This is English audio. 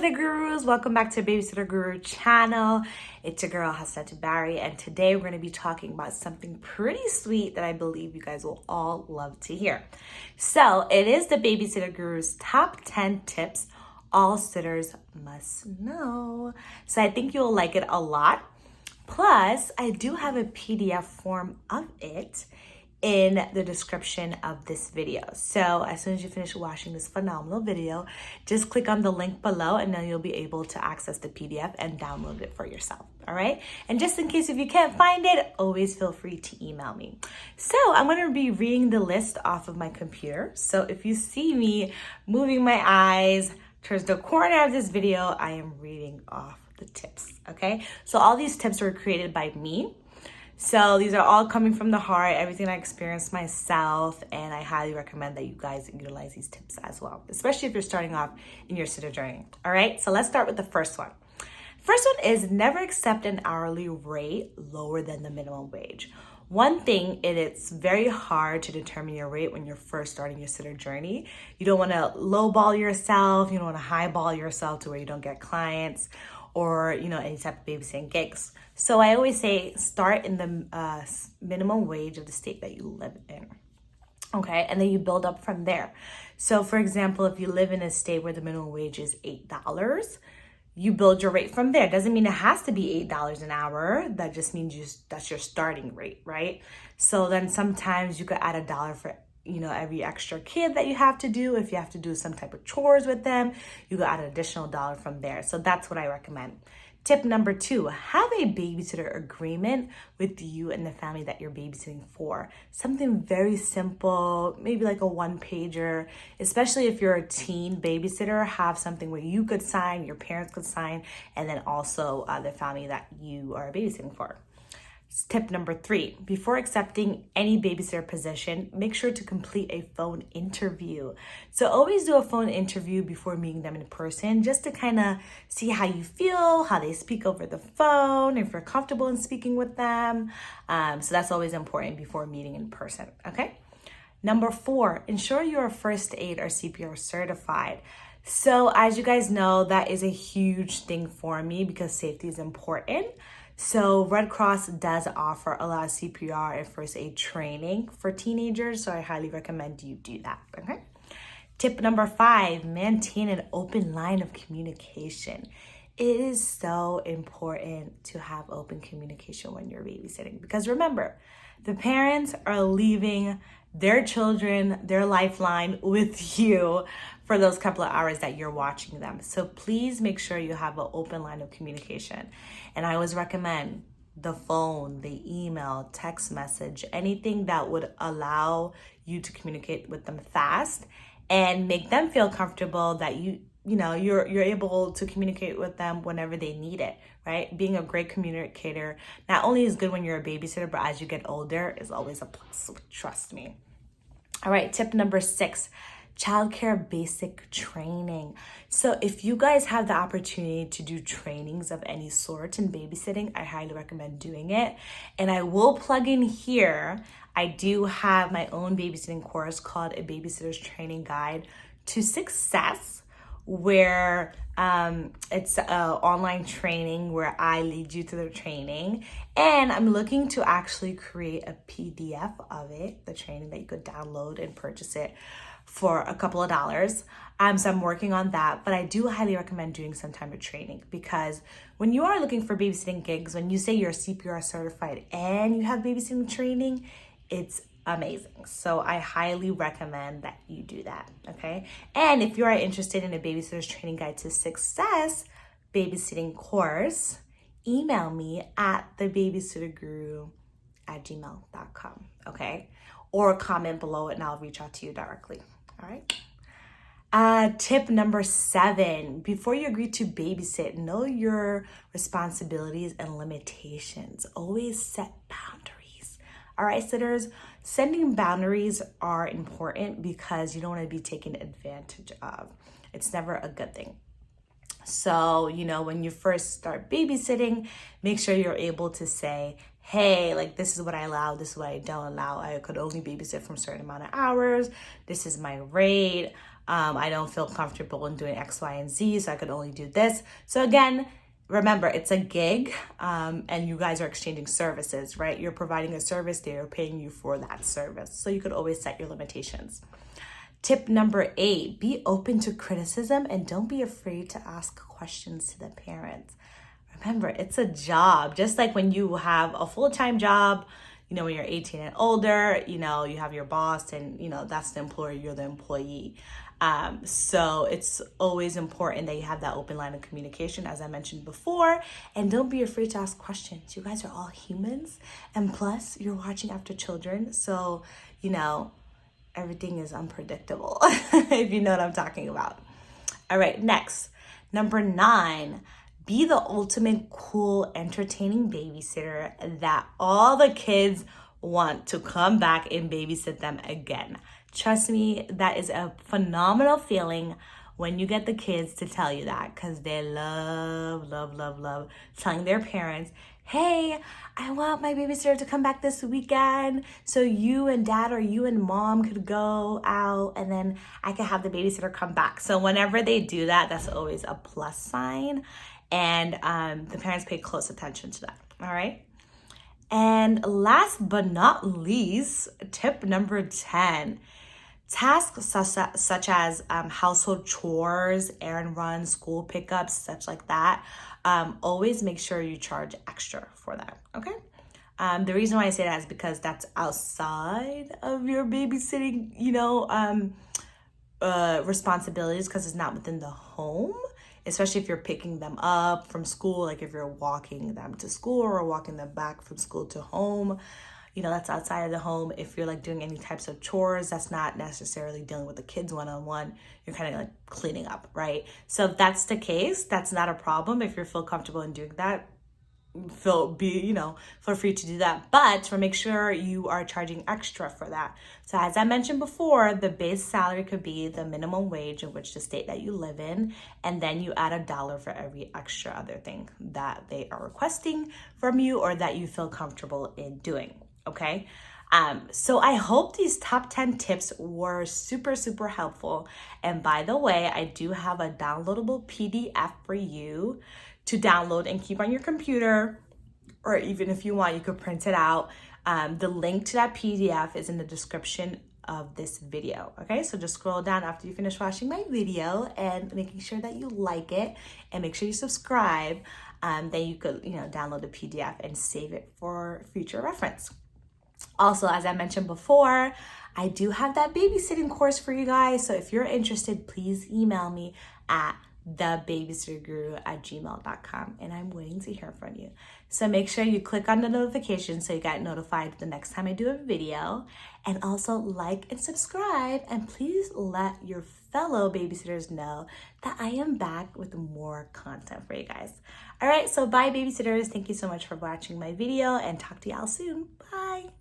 Babysitter Gurus, welcome back to Babysitter Guru channel. It's your girl Hassan Barry, and today we're going to be talking about something pretty sweet that I believe you guys will all love to hear. So it is the Babysitter Guru's top 10 tips all sitters must know. So I think you'll like it a lot. Plus, I do have a PDF form of it in the description of this video. So as soon as you finish watching this phenomenal video, just click on the link below and then you'll be able to access the PDF and download it for yourself. All right. And just in case if you can't find it, always feel free to email me. So I'm going to be reading the list off of my computer. So if you see me moving my eyes towards the corner of this video, I am reading off the tips. Okay. So all these tips were created by me. So these are all coming from the heart, everything I experienced myself, and I highly recommend that you guys utilize these tips as well, especially if you're starting off in your sitter journey. All right, so let's start with the first one. First one is never accept an hourly rate lower than the minimum wage. One thing, it's very hard to determine your rate when you're first starting your sitter journey. You don't want to lowball yourself, you don't want to highball yourself to where you don't get clients or any type of babysitting gigs. So I always say start in the minimum wage of the state that you live in, okay? And then you build up from there. So for example, if you live in a state where the minimum wage is $8, you build your rate from there. Doesn't mean it has to be $8 an hour. That just means that's your starting rate, right? So then sometimes you could add $1 for every extra kid that you have to do. If you have to do some type of chores with them, you could add an additional $1 from there. So that's what I recommend. Tip number 2, have a babysitter agreement with you and the family that you're babysitting for. Something very simple, maybe like a 1-pager, especially if you're a teen babysitter, have something where you could sign, your parents could sign, and then also the family that you are babysitting for. Tip number 3, before accepting any babysitter position, make sure to complete a phone interview. So always do a phone interview before meeting them in person, just to kind of see how you feel, how they speak over the phone, if you're comfortable in speaking with them. So that's always important before meeting in person, okay? Number 4, ensure you are first aid or CPR certified. So as you guys know, that is a huge thing for me because safety is important. So Red Cross does offer a lot of CPR and first aid training for teenagers, so I highly recommend you do that, okay? Tip number 5, maintain an open line of communication. It is so important to have open communication when you're babysitting because remember, the parents are leaving their children, their lifeline with you for those couple of hours that you're watching them. So please make sure you have an open line of communication. And I always recommend the phone, the email, text message, anything that would allow you to communicate with them fast and make them feel comfortable that you're able to communicate with them whenever they need it, right? Being a great communicator not only is good when you're a babysitter, but as you get older is always a plus, trust me. All right, tip number 6, childcare basic training. So if you guys have the opportunity to do trainings of any sort in babysitting, I highly recommend doing it. And I will plug in here, I do have my own babysitting course called A Babysitter's Training Guide to Success, where it's an online training where I lead you through the training. And I'm looking to actually create a PDF of it, the training that you could download and purchase it for a couple of dollars. So I'm working on that, but I do highly recommend doing some type of training because when you are looking for babysitting gigs, when you say you're CPR certified and you have babysitting training, it's amazing. So I highly recommend that you do that, okay? And if you are interested in a Babysitter's Training Guide to Success babysitting course, email me at thebabysitterguru@gmail.com, okay? Or comment below it and I'll reach out to you directly, all right? Tip number 7, before you agree to babysit, know your responsibilities and limitations. Always set boundaries. All right, sitters, setting boundaries are important because you don't want to be taken advantage of. It's never a good thing. So, when you first start babysitting, make sure you're able to say, hey, like this is what I allow, this is what I don't allow. I could only babysit from a certain amount of hours. This is my rate. I don't feel comfortable in doing X, Y, and Z, so I could only do this. So again, remember, it's a gig, and you guys are exchanging services, right? You're providing a service, they are paying you for that service. So you could always set your limitations. Tip number 8, be open to criticism and don't be afraid to ask questions to the parents. Remember, it's a job. Just like when you have a full-time job, when you're 18 and older, you have your boss and, that's the employer, you're the employee. So it's always important that you have that open line of communication, as I mentioned before, and don't be afraid to ask questions. You guys are all humans, and plus you're watching after children. So, everything is unpredictable, if you know what I'm talking about. All right, next, number 9, be the ultimate cool, entertaining babysitter that all the kids want to come back and babysit them again. Trust me, that is a phenomenal feeling when you get the kids to tell you that, because they love telling their parents, hey, I want my babysitter to come back this weekend so you and dad or you and mom could go out and then I can have the babysitter come back. So whenever they do that, that's always a plus sign. And the parents pay close attention to that, all right? And last but not least, tip number 10, tasks such as household chores, errand runs, school pickups, such like that, always make sure you charge extra for that, okay? The reason why I say that is because that's outside of your babysitting, responsibilities, because it's not within the home, especially if you're picking them up from school, like if you're walking them to school or walking them back from school to home. That's outside of the home. If you're like doing any types of chores, that's not necessarily dealing with the kids one-on-one. You're kind of like cleaning up, right? So if that's the case, that's not a problem. If you feel comfortable in doing that, feel free to do that. But make sure you are charging extra for that. So as I mentioned before, the base salary could be the minimum wage in which the state that you live in, and then you add $1 for every extra other thing that they are requesting from you or that you feel comfortable in doing. Okay. So I hope these top 10 tips were super helpful. And by the way, I do have a downloadable PDF for you to download and keep on your computer, or even if you want, you could print it out. The link to that PDF is in the description of this video. Okay, so just scroll down after you finish watching my video and making sure that you like it and make sure you subscribe. Then you could, download the PDF and save it for future reference. Also, as I mentioned before, I do have that babysitting course for you guys. So if you're interested, please email me at thebabysitterguru@gmail.com, and I'm waiting to hear from you. So make sure you click on the notification so you get notified the next time I do a video, and also like and subscribe, and please let your fellow babysitters know that I am back with more content for you guys. All right, so bye babysitters. Thank you so much for watching my video, and talk to y'all soon. Bye.